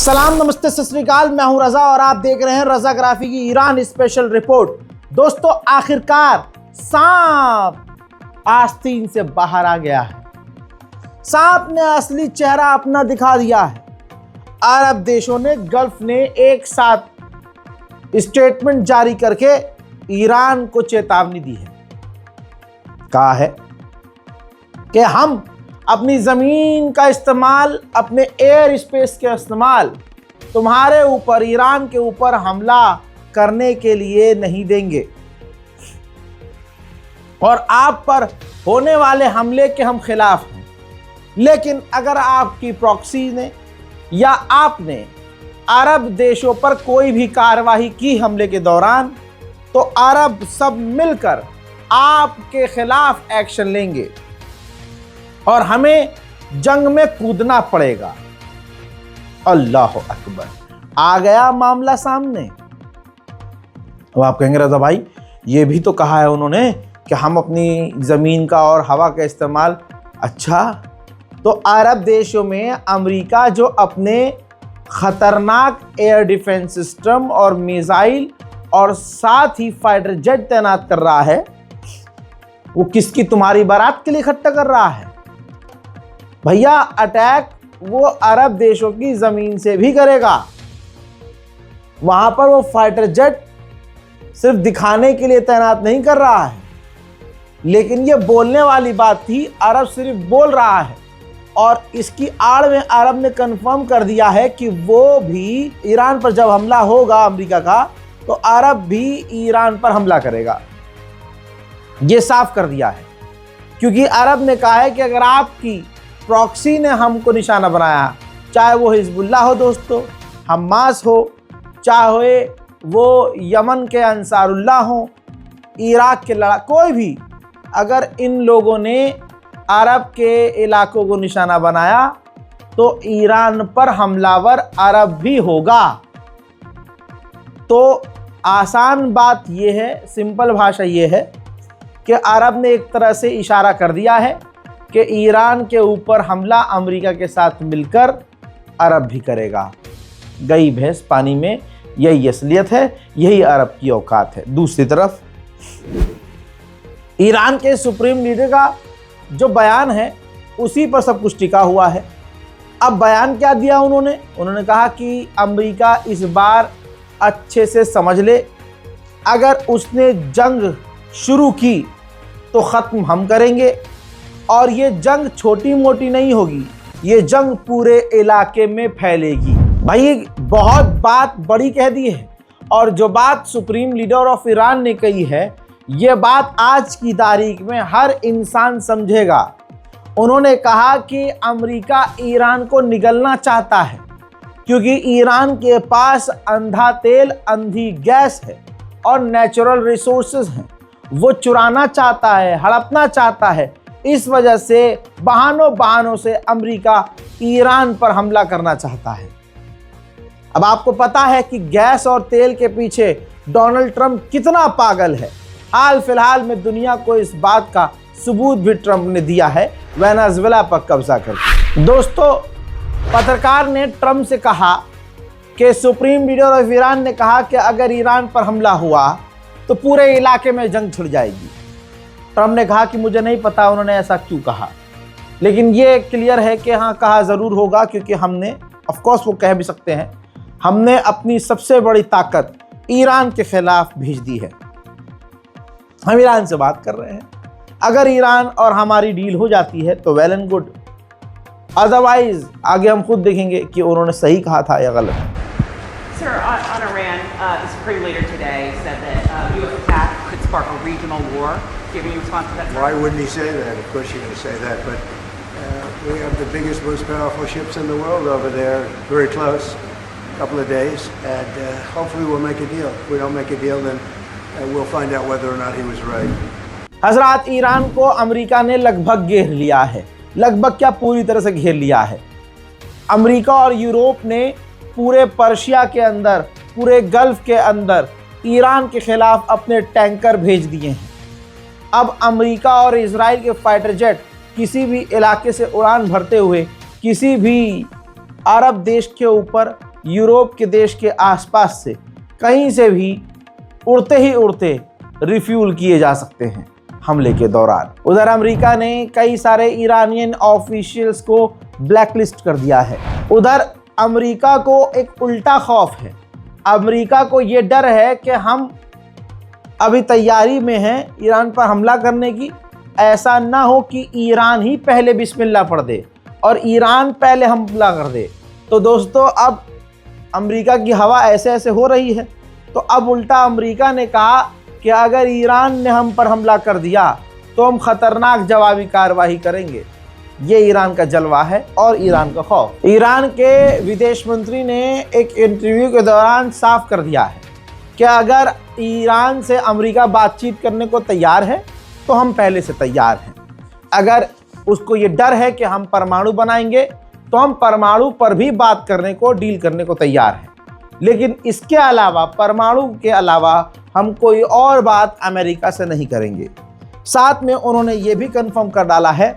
सलाम, नमस्ते, सत श्री अकाल। मैं हूं रजा और आप देख रहे हैं रजाग्राफी की ईरान स्पेशल रिपोर्ट। दोस्तों, आखिरकार सांप आस्तीन से बाहर आ गया है। सांप ने असली चेहरा अपना दिखा दिया है। अरब देशों ने, गल्फ ने एक साथ स्टेटमेंट जारी करके ईरान को चेतावनी दी है। कहा है कि हम अपनी ज़मीन का इस्तेमाल, अपने एयर स्पेस के इस्तेमाल तुम्हारे ऊपर, ईरान के ऊपर हमला करने के लिए नहीं देंगे और आप पर होने वाले हमले के हम खिलाफ हैं। लेकिन अगर आपकी प्रॉक्सी ने या आपने अरब देशों पर कोई भी कार्रवाई की हमले के दौरान, तो अरब सब मिलकर आपके खिलाफ एक्शन लेंगे और हमें जंग में कूदना पड़ेगा। अल्लाह अकबर, आ गया मामला सामने। अब आप कहेंगे रजा भाई, ये भी तो कहा है उन्होंने कि हम अपनी ज़मीन का और हवा का इस्तेमाल। अच्छा, तो अरब देशों में अमेरिका जो अपने ख़तरनाक एयर डिफेंस सिस्टम और मिसाइल और साथ ही फाइटर जेट तैनात कर रहा है, वो किसकी, तुम्हारी बारात के लिए इकट्ठा कर रहा है? भैया, अटैक वो अरब देशों की ज़मीन से भी करेगा। वहां पर वो फाइटर जेट सिर्फ दिखाने के लिए तैनात नहीं कर रहा है, लेकिन ये बोलने वाली बात थी। अरब सिर्फ बोल रहा है और इसकी आड़ में अरब ने कंफर्म कर दिया है कि वो भी ईरान पर जब हमला होगा अमेरिका का, तो अरब भी ईरान पर हमला करेगा। ये साफ कर दिया है, क्योंकि अरब ने कहा है कि अगर आपकी प्रॉक्सी ने हमको निशाना बनाया, चाहे वो हिजबुल्लाह हो दोस्तों, हमास हो, चाहे वो यमन के अंसारुल्लाह हो, इराक के कोई भी, अगर इन लोगों ने अरब के इलाकों को निशाना बनाया, तो ईरान पर हमलावर अरब भी होगा। तो आसान बात यह है, सिंपल भाषा ये है कि अरब ने एक तरह से इशारा कर दिया है कि ईरान के ऊपर हमला अमेरिका के साथ मिलकर अरब भी करेगा। गई भैंस पानी में, यही असलियत है, यही अरब की औकात है। दूसरी तरफ ईरान के सुप्रीम लीडर का जो बयान है, उसी पर सब कुछ टिका हुआ है। अब बयान क्या दिया उन्होंने कहा कि अमेरिका इस बार अच्छे से समझ ले, अगर उसने जंग शुरू की तो ख़त्म हम करेंगे, और ये जंग छोटी मोटी नहीं होगी, ये जंग पूरे इलाके में फैलेगी। भाई, बहुत बात बड़ी कह दी है, और जो बात सुप्रीम लीडर ऑफ ईरान ने कही है, ये बात आज की तारीख में हर इंसान समझेगा। उन्होंने कहा कि अमेरिका ईरान को निगलना चाहता है, क्योंकि ईरान के पास अंधा तेल, अंधी गैस है और नेचुरल रिसोर्सेज हैं। वो चुराना चाहता है, हड़पना चाहता है। इस वजह से बहानों से अमेरिका ईरान पर हमला करना चाहता है। अब आपको पता है कि गैस और तेल के पीछे डोनाल्ड ट्रंप कितना पागल है। हाल फिलहाल में दुनिया को इस बात का सबूत भी ट्रंप ने दिया है, वेनेजुएला पर कब्जा करके। दोस्तों, पत्रकार ने ट्रंप से कहा कि सुप्रीम लीडर ऑफ ईरान ने कहा कि अगर ईरान पर हमला हुआ तो पूरे इलाके में जंग छिड़ जाएगी। ट्रंप ने कहा कि मुझे नहीं पता उन्होंने ऐसा क्यों कहा, लेकिन ये क्लियर है कि हाँ, कहा ज़रूर होगा, क्योंकि हमने, ऑफ कोर्स वो कह भी सकते हैं, हमने अपनी सबसे बड़ी ताकत ईरान के खिलाफ भेज दी है। हम ईरान से बात कर रहे हैं। अगर ईरान और हमारी डील हो जाती है तो वेल एंड गुड, अदरवाइज आगे हम खुद देखेंगे कि उन्होंने सही कहा था या गलत। Sir, on Iran, the Supreme Leader today said that U.S. attack could spark a regional war. Giving you response to that? Why wouldn't he say that? Of course you're going to say that, but we have the biggest, most powerful ships in the world over there, very close, a couple of days, and hopefully we'll make a deal. If we don't make a deal, then we'll find out whether or not he was right. हजरात, Iran को America ने लगभग घेर लिया है। लगभग क्या, पूरी तरह से घेर लिया है। अमेरिका और यूरोप ने पूरे पर्शिया के अंदर, पूरे गल्फ के अंदर ईरान के खिलाफ अपने टैंकर भेज दिए हैं। अब अमेरिका और इजराइल के फाइटर जेट किसी भी इलाके से उड़ान भरते हुए किसी भी अरब देश के ऊपर यूरोप के देश के आसपास से कहीं से भी उड़ते ही उड़ते रिफ्यूल किए जा सकते हैं हमले के दौरान। उधर अमेरिका ने कई सारे ईरानियन ऑफिशियल्स को ब्लैकलिस्ट कर दिया है। उधर अमेरिका को एक उल्टा खौफ है। अमेरिका को ये डर है कि हम अभी तैयारी में हैं ईरान पर हमला करने की, ऐसा ना हो कि ईरान ही पहले बिस्मिल्लाह पढ़ दे और ईरान पहले हमला कर दे। तो दोस्तों अब अमेरिका की हवा ऐसे ऐसे हो रही है, तो अब उल्टा अमेरिका ने कहा कि अगर ईरान ने हम पर हमला कर दिया तो हम खतरनाक जवाबी कार्रवाई करेंगे। ये ईरान का जलवा है और ईरान का खौफ। ईरान के विदेश मंत्री ने एक इंटरव्यू के दौरान साफ कर दिया है कि अगर ईरान से अमेरिका बातचीत करने को तैयार है तो हम पहले से तैयार हैं। अगर उसको ये डर है कि हम परमाणु बनाएंगे तो हम परमाणु पर भी बात करने को, डील करने को तैयार हैं। लेकिन इसके अलावा, परमाणु के अलावा हम कोई और बात अमेरिका से नहीं करेंगे। साथ में उन्होंने ये भी कंफर्म कर डाला है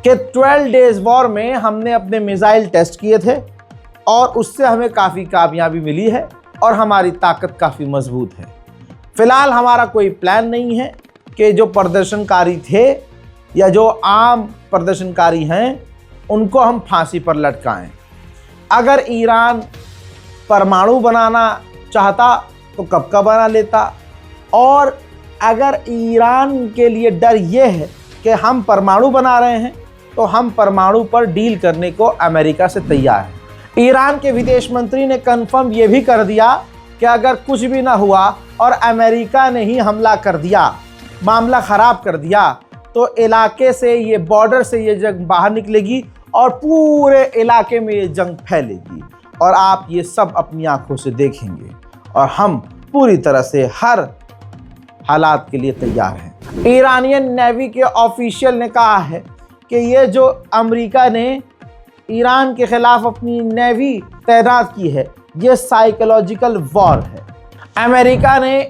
कि 12 डेज वॉर में हमने अपने मिसाइल टेस्ट किए थे और उससे हमें काफ़ी कामयाबी मिली है और हमारी ताकत काफ़ी मजबूत है। फिलहाल हमारा कोई प्लान नहीं है कि जो प्रदर्शनकारी थे या जो आम प्रदर्शनकारी हैं उनको हम फांसी पर लटकाएं। अगर ईरान परमाणु बनाना चाहता तो कब का बना लेता, और अगर ईरान के लिए डर ये है कि हम परमाणु बना रहे हैं तो हम परमाणु पर डील करने को अमेरिका से तैयार हैं। ईरान के विदेश मंत्री ने कंफर्म ये भी कर दिया कि अगर कुछ भी ना हुआ और अमेरिका ने ही हमला कर दिया, मामला ख़राब कर दिया, तो इलाके से, ये बॉर्डर से ये जंग बाहर निकलेगी और पूरे इलाके में ये जंग फैलेगी और आप ये सब अपनी आंखों से देखेंगे और हम पूरी तरह से हर हालात के लिए तैयार हैं। ईरानियन नेवी के ऑफिशियल ने कहा है कि ये जो अमेरिका ने ईरान के खिलाफ अपनी नेवी तैनात की है, ये साइकोलॉजिकल वॉर है। अमेरिका ने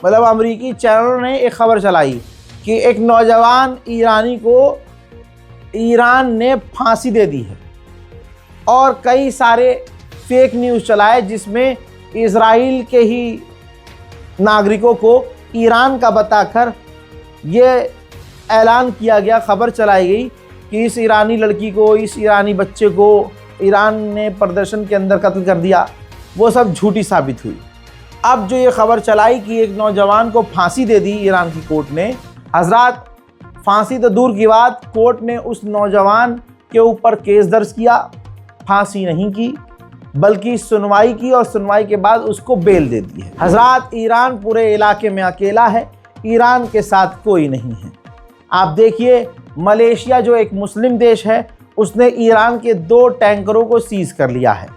अमेरिकी चैनल ने एक खबर चलाई कि एक नौजवान ईरानी को ईरान ने फांसी दे दी है और कई सारे फेक न्यूज़ चलाए जिसमें इजराइल के ही नागरिकों को ईरान का बताकर ये ऐलान किया गया, खबर चलाई गई कि इस ईरानी लड़की को, इस ईरानी बच्चे को ईरान ने प्रदर्शन के अंदर कत्ल कर दिया। वो सब झूठी साबित हुई। अब जो ये खबर चलाई कि एक नौजवान को फांसी दे दी ईरान की कोर्ट ने, हजरात फांसी तो दूर की बात, कोर्ट ने उस नौजवान के ऊपर केस दर्ज किया, फांसी नहीं की बल्कि सुनवाई की और सुनवाई के बाद उसको बेल दे दी है। हजरात ईरान पूरे इलाके में अकेला है, ईरान के साथ कोई नहीं है। आप देखिए मलेशिया जो एक मुस्लिम देश है उसने ईरान के 2 टैंकरों को सीज कर लिया है।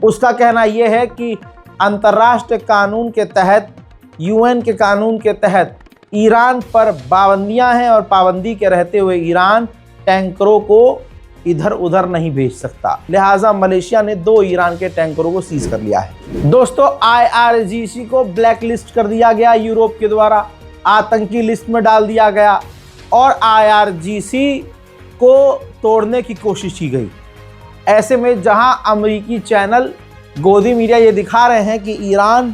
उसका कहना यह है कि अंतर्राष्ट्रीय कानून के तहत, यूएन के कानून के तहत ईरान पर पाबंदियां हैं और पाबंदी के रहते हुए ईरान टैंकरों को इधर उधर नहीं भेज सकता। लिहाजा मलेशिया ने 2 ईरान के टैंकरों को सीज कर लिया है। दोस्तों IRGC को ब्लैक लिस्ट कर दिया गया यूरोप के द्वारा, आतंकी लिस्ट में डाल दिया गया और IRGC को तोड़ने की कोशिश की गई। ऐसे में जहां अमेरिकी चैनल गोदी मीडिया ये दिखा रहे हैं कि ईरान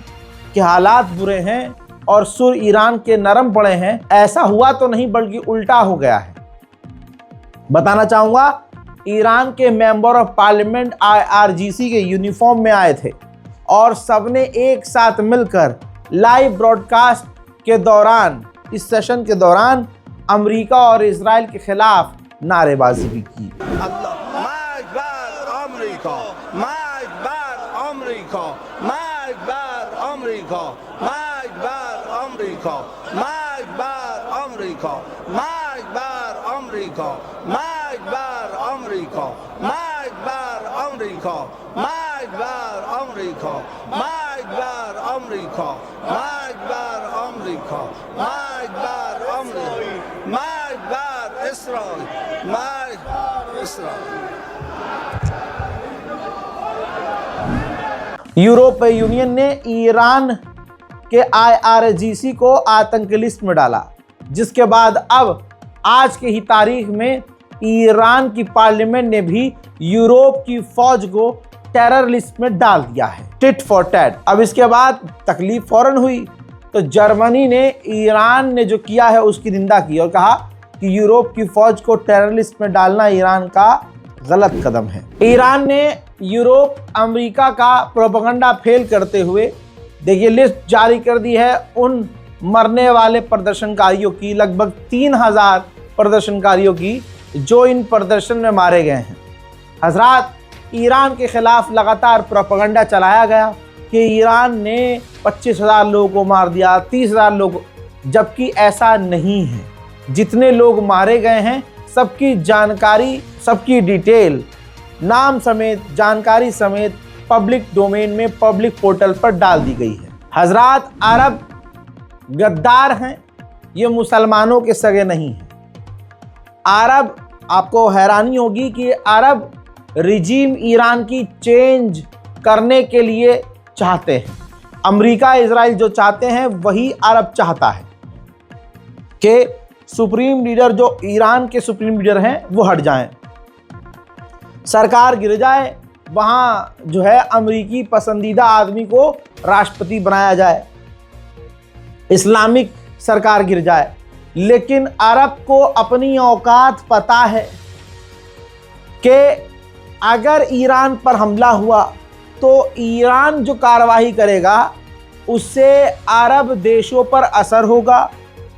के हालात बुरे हैं और सुर ईरान के नरम पड़े हैं, ऐसा हुआ तो नहीं बल्कि उल्टा हो गया है। बताना चाहूँगा, ईरान के मेंबर ऑफ पार्लियामेंट IRGC के यूनिफॉर्म में आए थे और सबने एक साथ मिलकर लाइव ब्रॉडकास्ट के दौरान, इस सेशन के दौरान अमेरिका और इजराइल के खिलाफ नारेबाजी भी की। यूरोपीय यूनियन ने ईरान के IRGC को आतंकी लिस्ट में डाला, जिसके बाद अब आज के ही तारीख में ईरान की पार्लियामेंट ने भी यूरोप की फौज को टेरर लिस्ट में डाल दिया है, टिट फॉर टैट। अब इसके बाद तकलीफ फौरन हुई तो जर्मनी ने ईरान ने जो किया है उसकी निंदा की और कहा कि यूरोप की फौज को टेरर लिस्ट में डालना ईरान का गलत कदम है। ईरान ने यूरोप अमेरिका का प्रोपेगेंडा फेल करते हुए देखिए लिस्ट जारी कर दी है उन मरने वाले प्रदर्शनकारियों की, लगभग 3000 प्रदर्शनकारियों की जो इन प्रदर्शन में मारे गए हैं। हजरात, ईरान के खिलाफ लगातार प्रोपेगेंडा चलाया गया कि ईरान ने 25,000 लोगों को मार दिया, 30,000 लोग, जबकि ऐसा नहीं है। जितने लोग मारे गए हैं सबकी जानकारी, सबकी डिटेल, नाम समेत, जानकारी समेत पब्लिक डोमेन में, पब्लिक पोर्टल पर डाल दी गई है। हजरात, अरब गद्दार हैं, ये मुसलमानों के सगे नहीं हैं। अरब, आपको हैरानी होगी कि अरब रिजीम ईरान की चेंज करने के लिए चाहते हैं। अमेरिका, इजराइल जो चाहते हैं वही अरब चाहता है कि सुप्रीम लीडर, जो ईरान के सुप्रीम लीडर हैं, वो हट जाएं, सरकार गिर जाए, वहाँ जो है अमेरिकी पसंदीदा आदमी को राष्ट्रपति बनाया जाए, इस्लामिक सरकार गिर जाए। लेकिन अरब को अपनी औकात पता है कि अगर ईरान पर हमला हुआ तो ईरान जो कार्रवाई करेगा उससे अरब देशों पर असर होगा,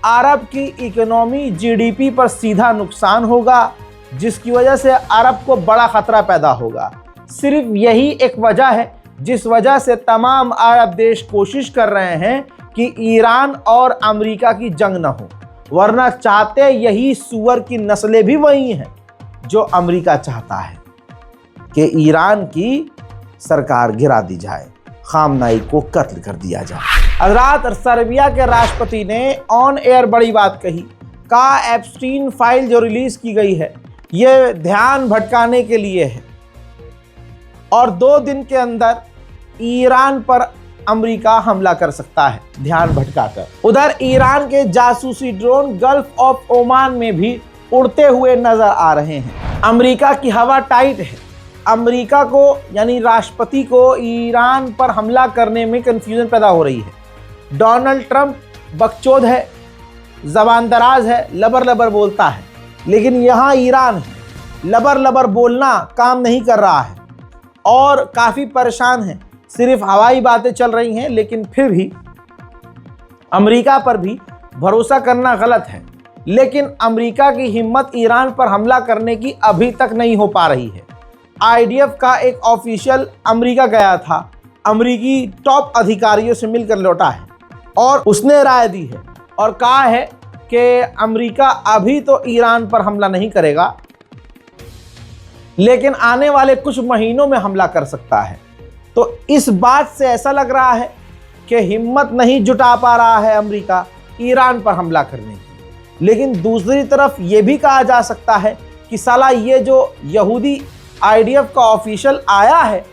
अरब की इकोनॉमी, जीडीपी पर सीधा नुकसान होगा, जिसकी वजह से अरब को बड़ा खतरा पैदा होगा। सिर्फ यही एक वजह है जिस वजह से तमाम अरब देश कोशिश कर रहे हैं कि ईरान और अमेरिका की जंग न हो, वरना चाहते यही सूअर की नस्लें भी वही हैं जो अमेरिका चाहता है कि ईरान की सरकार गिरा दी जाए, खामनाई को कत्ल कर दिया जाए। हजरात, सर्बिया के राष्ट्रपति ने ऑन एयर बड़ी बात कही, कहा एप्स्टीन फाइल जो रिलीज की गई है ये ध्यान भटकाने के लिए है और 2 दिन के अंदर ईरान पर अमेरिका हमला कर सकता है ध्यान भटकाकर। उधर ईरान के जासूसी ड्रोन गल्फ ऑफ ओमान में भी उड़ते हुए नजर आ रहे हैं। अमेरिका की हवा टाइट है। अमेरिका को यानी राष्ट्रपति को ईरान पर हमला करने में कंफ्यूजन पैदा हो रही है। डोनाल्ड ट्रंप बकचोद है, ज़बान दराज है, लबर लबर बोलता है, लेकिन यहाँ ईरान है, लबर लबर बोलना काम नहीं कर रहा है और काफ़ी परेशान है। सिर्फ हवाई बातें चल रही हैं, लेकिन फिर भी अमेरिका पर भी भरोसा करना गलत है। लेकिन अमेरिका की हिम्मत ईरान पर हमला करने की अभी तक नहीं हो पा रही है। आईडीएफ का एक ऑफिशियल अमेरिका गया था, अमेरिकी टॉप अधिकारियों से मिलकर लौटा है और उसने राय दी है और कहा है कि अमेरिका अभी तो ईरान पर हमला नहीं करेगा, लेकिन आने वाले कुछ महीनों में हमला कर सकता है। तो इस बात से ऐसा लग रहा है कि हिम्मत नहीं जुटा पा रहा है अमेरिका ईरान पर हमला करने की। लेकिन दूसरी तरफ ये भी कहा जा सकता है कि साला ये जो यहूदी आईडीएफ का ऑफिशियल आया है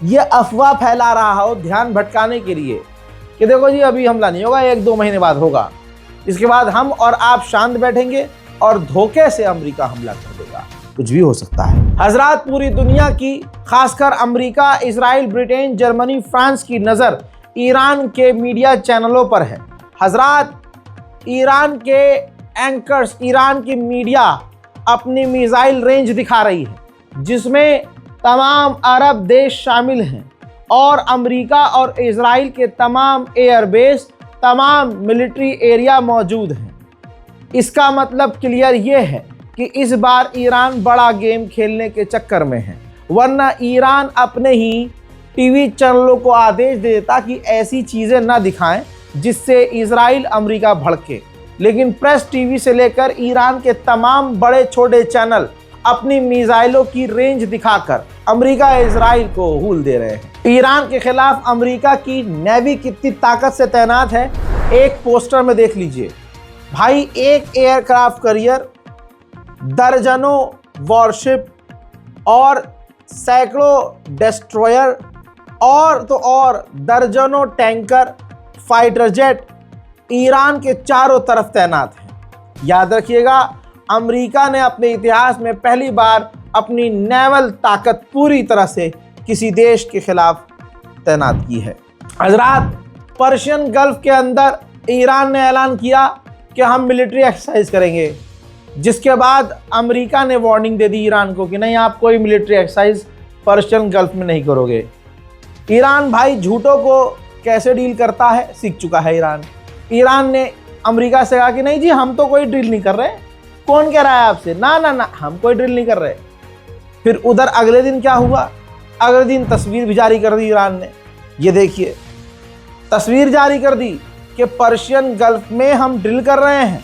ये अफवाह फैला रहा हो ध्यान भटकाने के लिए कि देखो जी अभी हमला नहीं होगा, 1-2 महीने बाद होगा, इसके बाद हम और आप शांत बैठेंगे और धोखे से अमेरिका हमला कर देगा। कुछ भी हो सकता है। हजरात, पूरी दुनिया की, खासकर America, Israel, Britain, Germany, France की नज़र ईरान के मीडिया चैनलों पर है। हजरात, ईरान के एंकर्स, ईरान की मीडिया अपनी मिसाइल रेंज दिखा रही है जिसमें तमाम अरब देश शामिल हैं और अमेरिका और इजराइल के तमाम एयरबेस, तमाम मिलिट्री एरिया मौजूद हैं। इसका मतलब क्लियर ये है कि इस बार ईरान बड़ा गेम खेलने के चक्कर में है, वरना ईरान अपने ही टीवी चैनलों को आदेश दे देता कि ऐसी चीज़ें ना दिखाएं जिससे इजराइल अमेरिका भड़के। लेकिन प्रेस टीवी से लेकर ईरान के तमाम बड़े छोटे चैनल अपनी मिसाइलों की रेंज दिखाकर अमेरिका इजराइल को हूल दे रहे हैं। ईरान के खिलाफ अमेरिका की नेवी कितनी ताकत से तैनात है एक पोस्टर में देख लीजिए भाई। एक एयरक्राफ्ट कैरियर, दर्जनों वॉरशिप और सैकड़ों डिस्ट्रॉयर और तो और दर्जनों टैंकर, फाइटर जेट ईरान के चारों तरफ तैनात हैं। याद रखिएगा, अमेरिका ने अपने इतिहास में पहली बार अपनी नेवल ताकत पूरी तरह से किसी देश के खिलाफ तैनात की है। हजरात, पर्शियन गल्फ के अंदर ईरान ने ऐलान किया कि हम मिलिट्री एक्सरसाइज करेंगे, जिसके बाद अमेरिका ने वार्निंग दे दी ईरान को कि नहीं, आप कोई मिलिट्री एक्सरसाइज पर्शियन गल्फ में नहीं करोगे। ईरान भाई झूठों को कैसे डील करता है सीख चुका है ईरान। ईरान ने अमेरिका से कहा कि नहीं जी, हम तो कोई ड्रिल नहीं कर रहे। कौन कह रहा है आपसे? ना ना ना, हम कोई ड्रिल नहीं कर रहे। फिर उधर अगले दिन क्या हुआ? अगले दिन तस्वीर भी जारी कर दी ईरान ने। ये देखिए, तस्वीर जारी कर दी कि पर्शियन गल्फ में हम ड्रिल कर रहे हैं,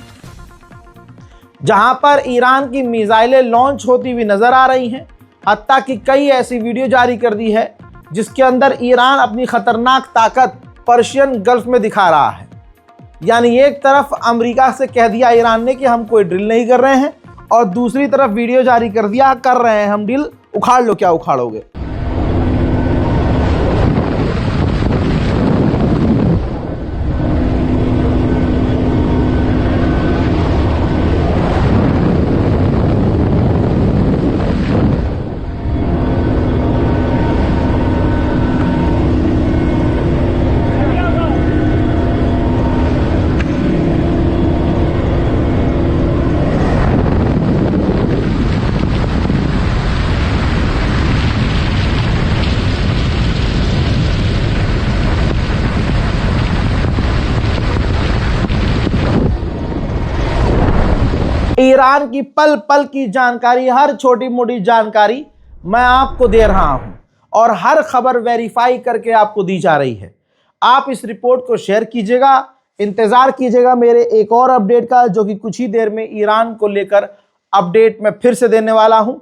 जहां पर ईरान की मिसाइलें लॉन्च होती हुई नजर आ रही हैं। हत्ता कि कई ऐसी वीडियो जारी कर दी है जिसके अंदर ईरान अपनी खतरनाक ताकत पर्शियन गल्फ में दिखा रहा है। यानी एक तरफ अमेरिका से कह दिया ईरान ने कि हम कोई ड्रिल नहीं कर रहे हैं, और दूसरी तरफ वीडियो जारी कर दिया कर रहे हैं हम ड्रिल, उखाड़ लो क्या उखाड़ोगे। ईरान की पल पल की जानकारी, हर छोटी मोटी जानकारी मैं आपको दे रहा हूं, और हर खबर वेरीफाई करके आपको दी जा रही है। आप इस रिपोर्ट को शेयर कीजिएगा, इंतजार कीजिएगा मेरे एक और अपडेट का, जो कि कुछ ही देर में ईरान को लेकर अपडेट मैं फिर से देने वाला हूं।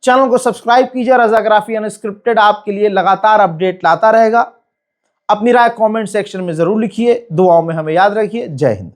चैनल को सब्सक्राइब कीजिए। रज़ाग्राफी अनस्क्रिप्टेड आपके लिए लगातार अपडेट लाता रहेगा। अपनी राय कमेंट सेक्शन में जरूर लिखिए। दुआओं में हमें याद रखिए। जय हिंद।